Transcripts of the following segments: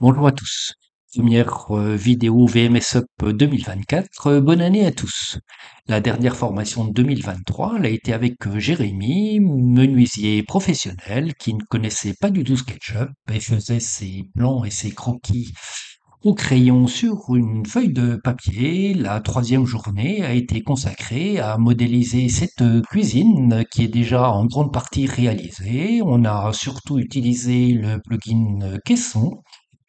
Bonjour à tous. Première vidéo VMS Up 2024. Bonne année à tous. La dernière formation de 2023, elle a été avec Jérémy, menuisier professionnel qui ne connaissait pas du tout SketchUp et faisait ses plans et ses croquis au crayon sur une feuille de papier. La troisième journée a été consacrée à modéliser cette cuisine qui est déjà en grande partie réalisée. On a surtout utilisé le plugin Caisson,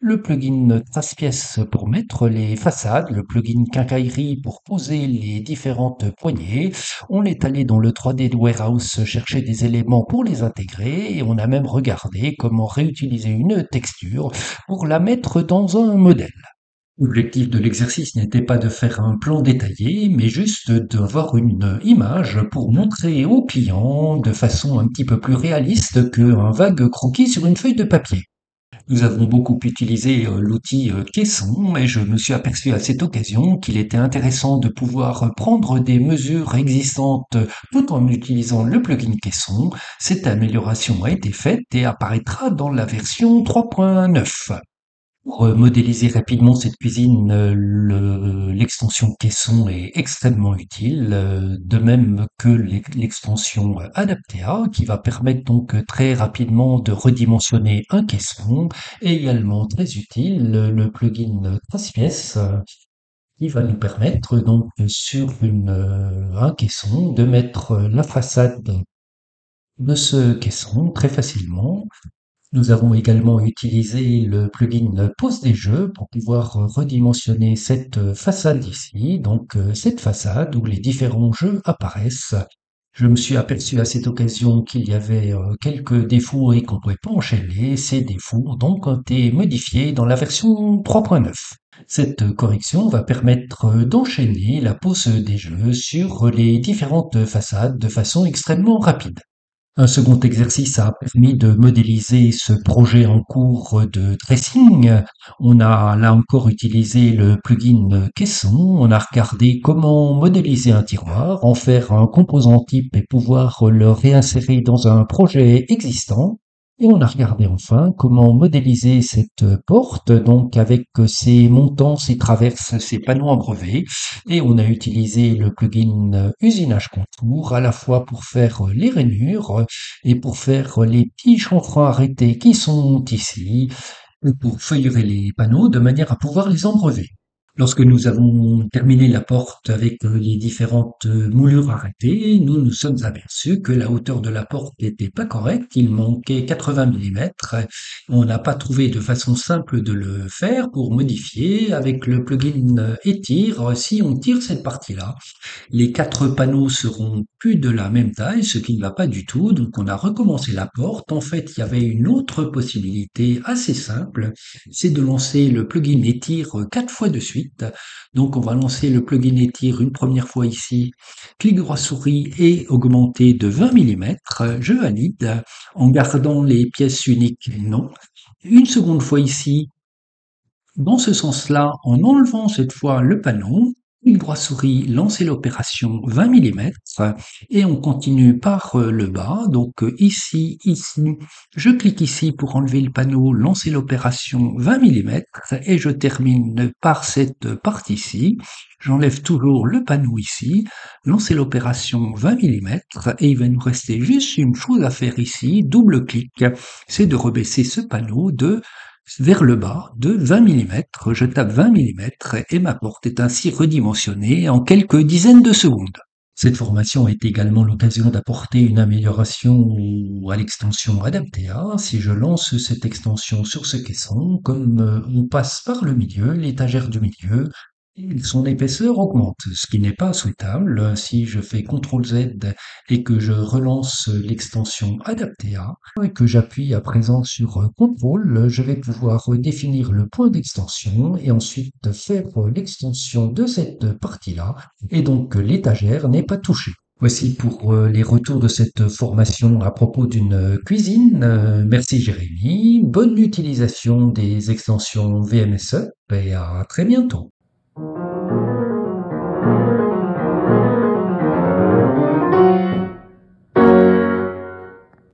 le plugin Trace-Pièces pour mettre les façades, le plugin Quincaillerie pour poser les différentes poignées. On est allé dans le 3D Warehouse chercher des éléments pour les intégrer et on a même regardé comment réutiliser une texture pour la mettre dans un modèle. L'objectif de l'exercice n'était pas de faire un plan détaillé, mais juste d'avoir une image pour montrer au client de façon un petit peu plus réaliste qu'un vague croquis sur une feuille de papier. Nous avons beaucoup utilisé l'outil Caisson et je me suis aperçu à cette occasion qu'il était intéressant de pouvoir prendre des mesures existantes tout en utilisant le plugin Caisson. Cette amélioration a été faite et apparaîtra dans la version 3.9. Pour modéliser rapidement cette cuisine, l'extension caisson est extrêmement utile, de même que l'extension Adaptea, qui va permettre donc très rapidement de redimensionner un caisson, et également très utile le plugin Trace-Pièces, qui va nous permettre donc sur un caisson de mettre la façade de ce caisson très facilement. Nous avons également utilisé le plugin Pose des jeux pour pouvoir redimensionner cette façade ici, donc cette façade où les différents jeux apparaissent. Je me suis aperçu à cette occasion qu'il y avait quelques défauts et qu'on ne pouvait pas enchaîner. Ces défauts ont donc été modifiés dans la version 3.9. Cette correction va permettre d'enchaîner la pose des jeux sur les différentes façades de façon extrêmement rapide. Un second exercice a permis de modéliser ce projet en cours de dressing. On a là encore utilisé le plugin Caisson. On a regardé comment modéliser un tiroir, en faire un composant type et pouvoir le réinsérer dans un projet existant. Et on a regardé enfin comment modéliser cette porte, donc avec ses montants, ses traverses, ses panneaux en brevet. Et on a utilisé le plugin Usinage Contour à la fois pour faire les rainures et pour faire les petits chanfreins arrêtés qui sont ici, et pour feuillerer les panneaux de manière à pouvoir les embrever. Lorsque nous avons terminé la porte avec les différentes moulures arrêtées, nous nous sommes aperçus que la hauteur de la porte n'était pas correcte, il manquait 80 mm. On n'a pas trouvé de façon simple de le faire pour modifier avec le plugin Étire. Si on tire cette partie-là, les quatre panneaux seront plus de la même taille, ce qui ne va pas du tout. Donc on a recommencé la porte. En fait, il y avait une autre possibilité assez simple, c'est de lancer le plugin Étire 4 fois de suite. Donc on va lancer le plugin Étire une première fois ici, clic droit souris et augmenter de 20 mm. Je valide en gardant les pièces uniques, non. Une seconde fois ici, dans ce sens-là, en enlevant cette fois le panneau, clic droit souris, lancer l'opération 20 mm et on continue par le bas. Donc ici, je clique ici pour enlever le panneau, lancer l'opération 20 mm et je termine par cette partie-ci. J'enlève toujours le panneau ici, lancer l'opération 20 mm et il va nous rester juste une chose à faire ici, double clic, c'est de rebaisser ce panneau vers le bas de 20 mm. Je tape 20 mm et ma porte est ainsi redimensionnée en quelques dizaines de secondes. Cette formation est également l'occasion d'apporter une amélioration à l'extension Adaptea. Si je lance cette extension sur ce caisson, comme on passe par le milieu, l'étagère du milieu, son épaisseur augmente, ce qui n'est pas souhaitable. Si je fais CTRL Z et que je relance l'extension Adaptea et que j'appuie à présent sur CTRL, je vais pouvoir définir le point d'extension et ensuite faire l'extension de cette partie-là. Et donc l'étagère n'est pas touchée. Voici pour les retours de cette formation à propos d'une cuisine. Merci Jérémy. Bonne utilisation des extensions VMS Up et à très bientôt.